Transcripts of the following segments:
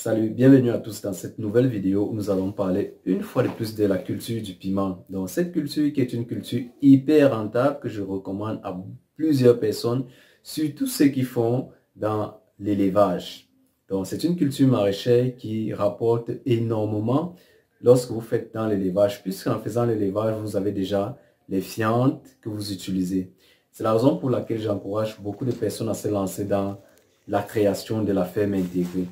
Salut, bienvenue à tous dans cette nouvelle vidéo où nous allons parler une fois de plus de la culture du piment. Donc cette culture qui est une culture hyper rentable que je recommande à plusieurs personnes, surtout ceux qui font dans l'élevage. Donc c'est une culture maraîchère qui rapporte énormément lorsque vous faites dans l'élevage, puisqu'en faisant l'élevage, vous avez déjà les fientes que vous utilisez. C'est la raison pour laquelle j'encourage beaucoup de personnes à se lancer dans la création de la ferme intégrée.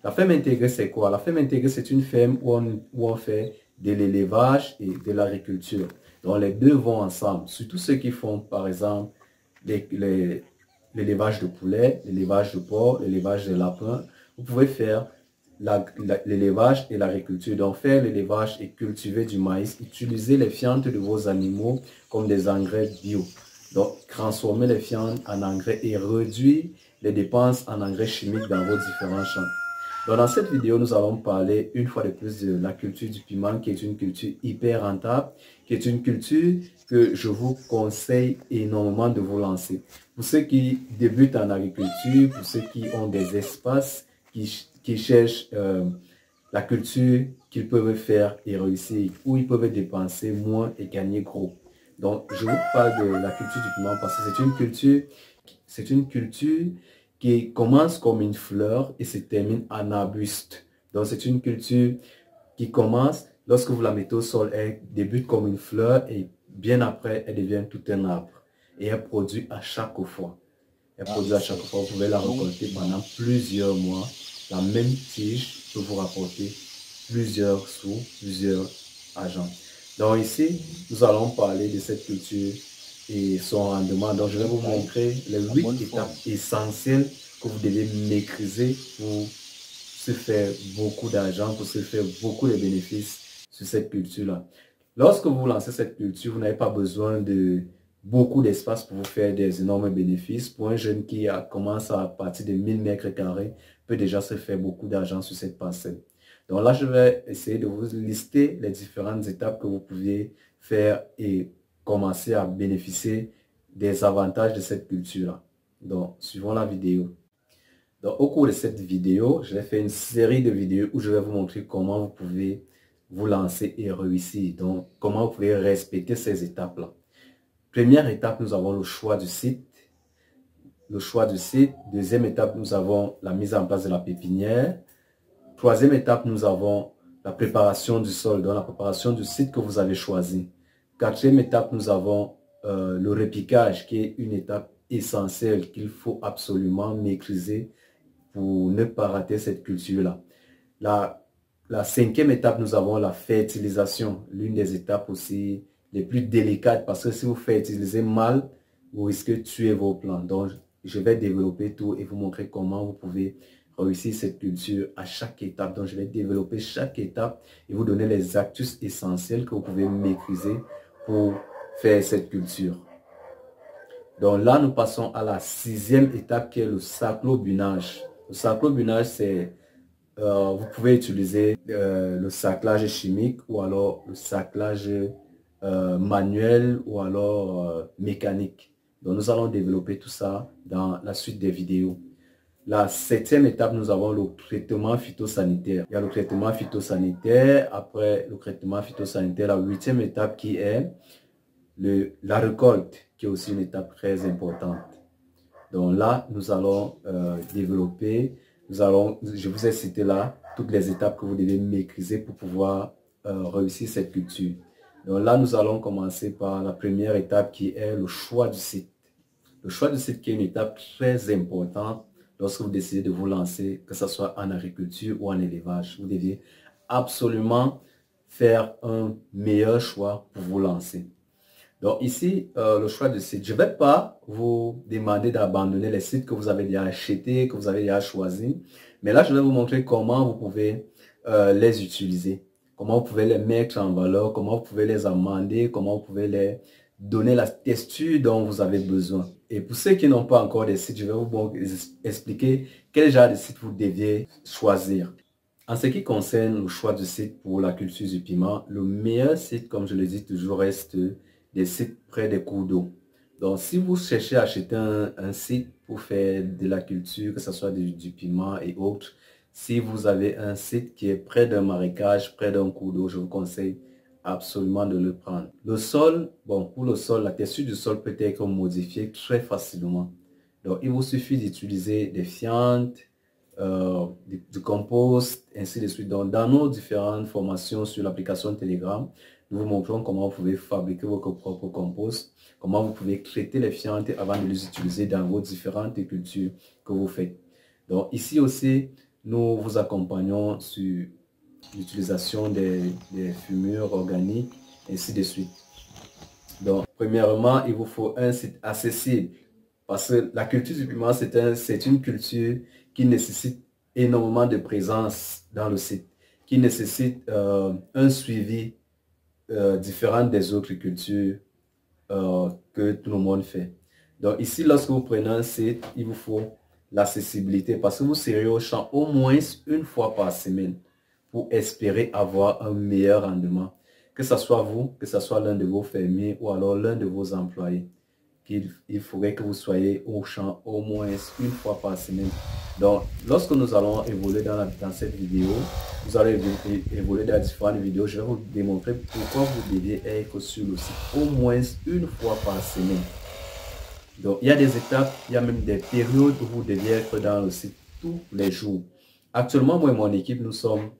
La ferme intégrée, c'est quoi? La ferme intégrée, c'est une ferme où on fait de l'élevage et de l'agriculture. Donc, les deux vont ensemble. Surtout ceux qui font, par exemple, l'élevage de poulets, l'élevage de porc, l'élevage de lapins. Vous pouvez faire l'élevage et l'agriculture. Donc, faire l'élevage et cultiver du maïs. Utiliser les fientes de vos animaux comme des engrais bio. Donc, transformer les fientes en engrais et réduire les dépenses en engrais chimiques dans vos différents champs. Donc, dans cette vidéo, nous allons parler une fois de plus de la culture du piment, qui est une culture hyper rentable, qui est une culture que je vous conseille énormément de vous lancer. Pour ceux qui débutent en agriculture, pour ceux qui ont des espaces, qui cherchent la culture qu'ils peuvent faire et réussir, où ils peuvent dépenser moins et gagner gros. Donc, je vous parle de la culture du piment parce que c'est une culture qui commence comme une fleur et se termine en arbuste. Donc, c'est une culture qui commence, lorsque vous la mettez au sol, elle débute comme une fleur et bien après, elle devient tout un arbre. Et elle produit à chaque fois. Elle produit à chaque fois. Vous pouvez la récolter pendant plusieurs mois. La même tige peut vous rapporter plusieurs sous, plusieurs argent. Donc ici, nous allons parler de cette culture et son rendement. Donc je vais vous montrer les 8 étapes essentielles que vous devez maîtriser pour se faire beaucoup d'argent, pour se faire beaucoup de bénéfices sur cette culture-là. Lorsque vous lancez cette culture, vous n'avez pas besoin de beaucoup d'espace pour vous faire des énormes bénéfices. Pour un jeune qui commence à partir de 1000 mètres carrés, peut déjà se faire beaucoup d'argent sur cette parcelle. Donc là, je vais essayer de vous lister les différentes étapes que vous pouvez faire et commencer à bénéficier des avantages de cette culture-là. Donc, suivons la vidéo. Donc, au cours de cette vidéo, je vais faire une série de vidéos où je vais vous montrer comment vous pouvez vous lancer et réussir. Donc, comment vous pouvez respecter ces étapes-là. Première étape, nous avons le choix du site. Le choix du site. Deuxième étape, nous avons la mise en place de la pépinière. Troisième étape, nous avons la préparation du sol, donc la préparation du site que vous avez choisi. Quatrième étape, nous avons le repiquage, qui est une étape essentielle qu'il faut absolument maîtriser pour ne pas rater cette culture-là. La cinquième étape, nous avons la fertilisation, l'une des étapes aussi les plus délicates, parce que si vous fertilisez mal, vous risquez de tuer vos plants. Donc, je vais développer tout et vous montrer comment vous pouvez réussir cette culture à chaque étape. Donc, je vais développer chaque étape et vous donner les astuces essentielles que vous pouvez maîtriser pour faire cette culture. Donc là, nous passons à la sixième étape qui est le saclobunage. Le saclobunage, c'est, vous pouvez utiliser le saclage chimique ou alors le saclage manuel ou alors mécanique. Donc nous allons développer tout ça dans la suite des vidéos. La septième étape, nous avons le traitement phytosanitaire. Il y a le traitement phytosanitaire. Après le traitement phytosanitaire, la huitième étape qui est la récolte, qui est aussi une étape très importante. Donc là, nous allons développer, je vous ai cité là toutes les étapes que vous devez maîtriser pour pouvoir réussir cette culture. Donc là, nous allons commencer par la première étape qui est le choix du site. Le choix du site qui est une étape très importante lorsque vous décidez de vous lancer, que ce soit en agriculture ou en élevage. Vous devez absolument faire un meilleur choix pour vous lancer. Donc ici, le choix de site. Je ne vais pas vous demander d'abandonner les sites que vous avez déjà achetés, que vous avez déjà choisis. Mais là, je vais vous montrer comment vous pouvez les utiliser. Comment vous pouvez les mettre en valeur, comment vous pouvez les amender, comment vous pouvez les donner la texture dont vous avez besoin. Et pour ceux qui n'ont pas encore de sites, je vais vous expliquer quel genre de site vous deviez choisir. En ce qui concerne le choix de site pour la culture du piment, le meilleur site, comme je le dis toujours, reste des sites près des cours d'eau. Donc, si vous cherchez à acheter un site pour faire de la culture, que ce soit du piment et autres, Si vous avez un site qui est près d'un marécage, près d'un cours d'eau, je vous conseille absolument de le prendre. Le sol, bon, pour le sol, la texture du sol peut être modifiée très facilement. Donc, il vous suffit d'utiliser des fientes, du compost, ainsi de suite. Donc, dans nos différentes formations sur l'application Telegram, nous vous montrons comment vous pouvez fabriquer votre propre compost, comment vous pouvez traiter les fientes avant de les utiliser dans vos différentes cultures que vous faites. Donc, ici aussi, nous vous accompagnons sur l'utilisation des fumures organiques, ainsi de suite. Donc, premièrement, il vous faut un site accessible parce que la culture du piment, c'est une culture qui nécessite énormément de présence dans le site, qui nécessite un suivi différent des autres cultures que tout le monde fait. Donc ici, lorsque vous prenez un site, il vous faut l'accessibilité parce que vous serez au champ au moins une fois par semaine pour espérer avoir un meilleur rendement. Que ce soit vous, que ce soit l'un de vos fermiers ou alors l'un de vos employés. Il faudrait que vous soyez au champ au moins une fois par semaine. Donc, lorsque nous allons évoluer dans cette vidéo, vous allez évoluer dans différentes vidéos. Je vais vous démontrer pourquoi vous devez être sur le site au moins une fois par semaine. Donc, il y a des étapes, il y a même des périodes où vous devez être dans le site tous les jours. Actuellement, moi et mon équipe, nous sommes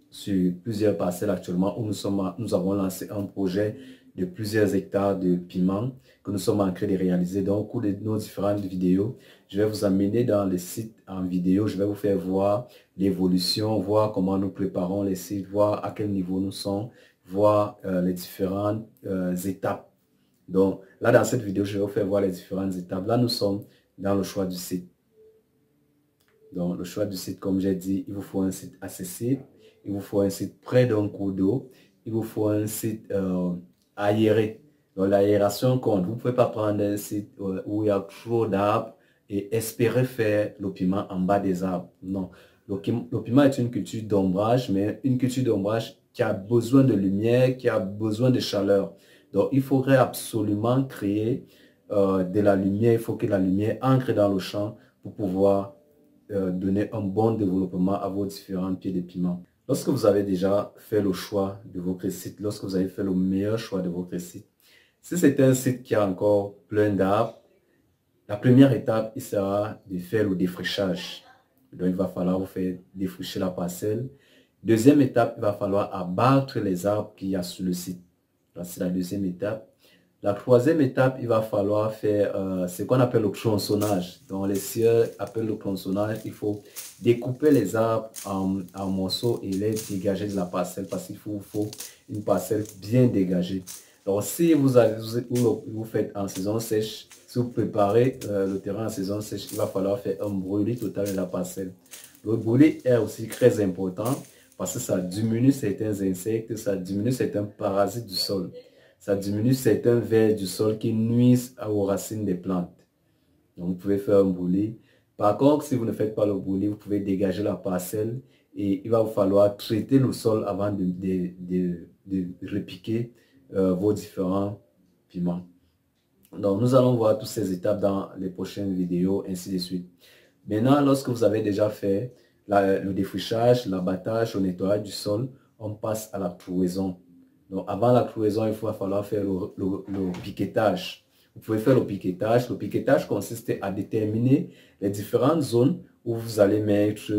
sur plusieurs parcelles actuellement où nous avons lancé un projet de plusieurs hectares de piments que nous sommes en train de réaliser. Donc, au cours de nos différentes vidéos, je vais vous amener dans les sites en vidéo. Je vais vous faire voir l'évolution, voir comment nous préparons les sites, voir à quel niveau nous sommes, voir les différentes étapes. Donc, là, dans cette vidéo, je vais vous faire voir les différentes étapes. Là, nous sommes dans le choix du site. Donc, le choix du site, comme j'ai dit, il vous faut un site accessible. Il vous faut un site près d'un cours d'eau. Il vous faut un site aéré. Donc, l'aération compte. Vous ne pouvez pas prendre un site où il y a trop d'arbres et espérer faire le piment en bas des arbres. Non. Le piment est une culture d'ombrage, mais une culture d'ombrage qui a besoin de lumière, qui a besoin de chaleur. Donc, il faudrait absolument créer de la lumière. Il faut que la lumière entre dans le champ pour pouvoir donner un bon développement à vos différents pieds de piment. Lorsque vous avez déjà fait le choix de votre site, lorsque vous avez fait le meilleur choix de votre site, si c'est un site qui a encore plein d'arbres, la première étape, il sera de faire le défrichage. Donc, il va falloir vous faire défricher la parcelle. Deuxième étape, il va falloir abattre les arbres qu'il y a sur le site. C'est la deuxième étape. La troisième étape, il va falloir faire ce qu'on appelle le tronçonnage. Donc, les sieurs appellent le tronçonnage. Il faut découper les arbres en morceaux et les dégager de la parcelle parce qu'il faut une parcelle bien dégagée. Donc, si vous faites en saison sèche, si vous préparez le terrain en saison sèche, il va falloir faire un brûlis total de la parcelle. Le brûlis est aussi très important parce que ça diminue certains insectes, ça diminue certains parasites du sol. Ça diminue certains vers du sol qui nuisent aux racines des plantes. Donc, vous pouvez faire un brûlis. Par contre, si vous ne faites pas le brûlis, vous pouvez dégager la parcelle et il va vous falloir traiter le sol avant de repiquer vos différents piments. Donc, nous allons voir toutes ces étapes dans les prochaines vidéos, ainsi de suite. Maintenant, lorsque vous avez déjà fait le défrichage, l'abattage, le nettoyage du sol, on passe à la clouaison. Donc, avant la clouaison, il va falloir faire le piquetage. Vous pouvez faire le piquetage. Le piquetage consiste à déterminer les différentes zones où vous allez mettre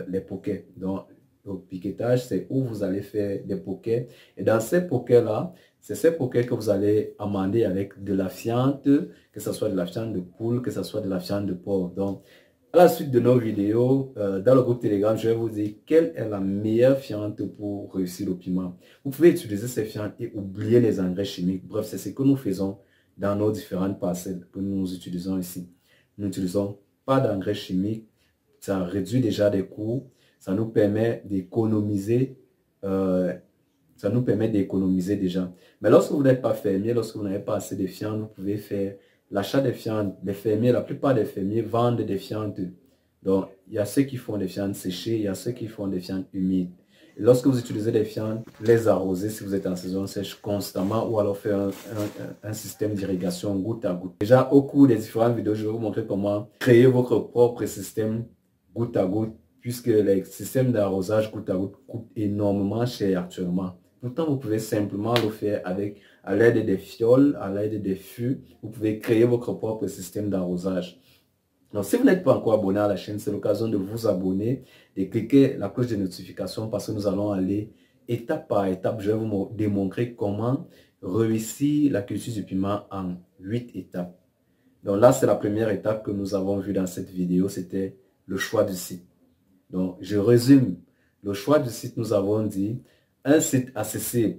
les poquets. Donc, le piquetage, c'est où vous allez faire des poquets. Et dans ces poquets-là, c'est ces poquets que vous allez amender avec de la fiente, que ce soit de la fiente de poule, que ce soit de la fiente de porc. Donc, à la suite de nos vidéos, dans le groupe Telegram, je vais vous dire quelle est la meilleure fiente pour réussir le piment. Vous pouvez utiliser ces fientes et oublier les engrais chimiques. Bref, c'est ce que nous faisons dans nos différentes parcelles que nous utilisons ici. Nous n'utilisons pas d'engrais chimiques. Ça réduit déjà des coûts. Ça nous permet d'économiser. Déjà. Mais lorsque vous n'êtes pas fermier, lorsque vous n'avez pas assez de fientes, vous pouvez faire l'achat des fientes. Les fermiers, la plupart des fermiers vendent des fientes. Donc, il y a ceux qui font des fientes séchées, il y a ceux qui font des fientes humides. Et lorsque vous utilisez des fientes, les arroser si vous êtes en saison sèche constamment ou alors faire un système d'irrigation goutte à goutte. Déjà, au cours des différentes vidéos, je vais vous montrer comment créer votre propre système goutte à goutte, puisque les systèmes d'arrosage coûtent énormément cher actuellement. Pourtant, vous pouvez simplement le faire avec, à l'aide des fioles, à l'aide des fûts. Vous pouvez créer votre propre système d'arrosage. Donc, si vous n'êtes pas encore abonné à la chaîne, c'est l'occasion de vous abonner, de cliquer la cloche de notification parce que nous allons aller étape par étape. Je vais vous démontrer comment réussir la culture du piment en 8 étapes. Donc là, c'est la première étape que nous avons vue dans cette vidéo, c'était le choix du site. Donc, je résume. Le choix du site, nous avons dit un site accessible.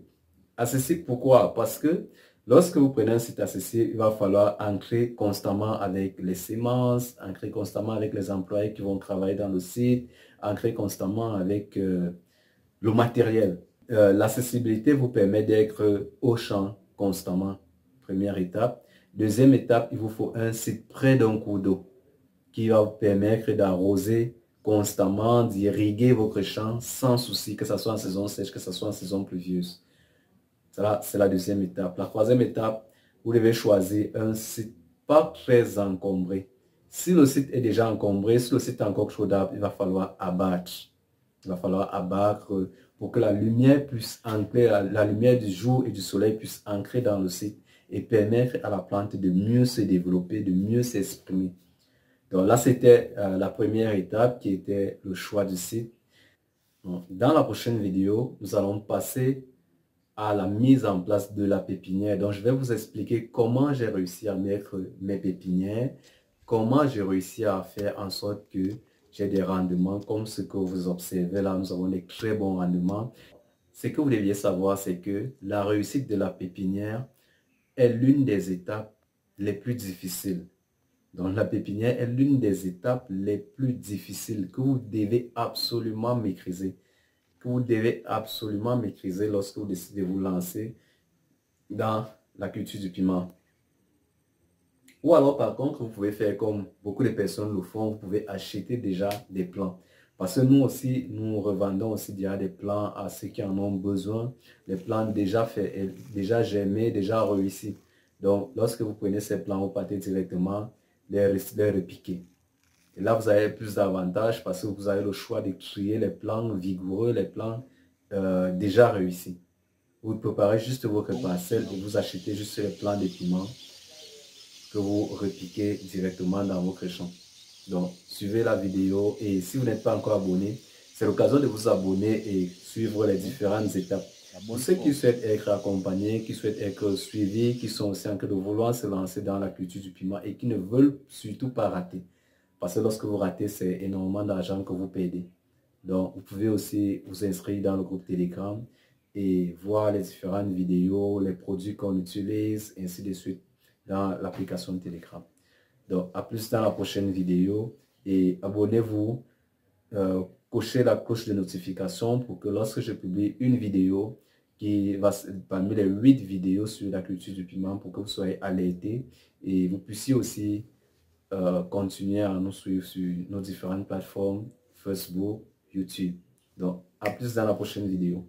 Accessible pourquoi? Parce que lorsque vous prenez un site accessible, il va falloir ancrer constamment avec les semences, ancrer constamment avec les employés qui vont travailler dans le site, ancrer constamment avec le matériel. L'accessibilité vous permet d'être au champ constamment. Première étape. Deuxième étape, il vous faut un site près d'un cours d'eau qui va vous permettre d'arroser constamment, d'irriguer votre champ sans souci, que ce soit en saison sèche, que ce soit en saison pluvieuse. Ça, c'est la deuxième étape. La troisième étape, vous devez choisir un site pas très encombré. Si le site est déjà encombré, si le site est encore chaudable, il va falloir abattre. Il va falloir abattre pour que la lumière puisse ancrer, la lumière du jour et du soleil puisse ancrer dans le site et permettre à la plante de mieux se développer, de mieux s'exprimer. Donc là, c'était la première étape qui était le choix du site. Donc, dans la prochaine vidéo, nous allons passer à la mise en place de la pépinière. Donc, je vais vous expliquer comment j'ai réussi à mettre mes pépinières, comment j'ai réussi à faire en sorte que j'ai des rendements comme ce que vous observez là. Nous avons des très bons rendements. Ce que vous deviez savoir, c'est que la réussite de la pépinière est l'une des étapes les plus difficiles. Donc, la pépinière est l'une des étapes les plus difficiles que vous devez absolument maîtriser. Que vous devez absolument maîtriser lorsque vous décidez de vous lancer dans la culture du piment. Ou alors, par contre, vous pouvez faire comme beaucoup de personnes le font, vous pouvez acheter déjà des plants. Parce que nous aussi, nous revendons aussi déjà des plants à ceux qui en ont besoin. Les plants déjà faits, déjà germés, déjà réussis. Donc, lorsque vous prenez ces plants, vous partez directement les repiquer. Et là, vous avez plus d'avantages parce que vous avez le choix de créer les plants vigoureux, les plants déjà réussis. Vous préparez juste votre parcelle et vous achetez juste les plants de piment que vous repiquez directement dans votre champ. Donc, suivez la vidéo et si vous n'êtes pas encore abonné, c'est l'occasion de vous abonner et suivre les différentes étapes. Pour ceux qui souhaitent être accompagnés, qui souhaitent être suivis, qui sont aussi en train de vouloir se lancer dans la culture du piment et qui ne veulent surtout pas rater. Parce que lorsque vous ratez, c'est énormément d'argent que vous perdez. Donc, vous pouvez aussi vous inscrire dans le groupe Telegram et voir les différentes vidéos, les produits qu'on utilise, ainsi de suite, dans l'application Telegram. Donc, à plus dans la prochaine vidéo et abonnez-vous, cochez la cloche de notification pour que lorsque je publie une vidéo qui va parmi les 8 vidéos sur la culture du piment, pour que vous soyez alertés et vous puissiez aussi continuer à nous suivre sur nos différentes plateformes, Facebook, YouTube. Donc, à plus dans la prochaine vidéo.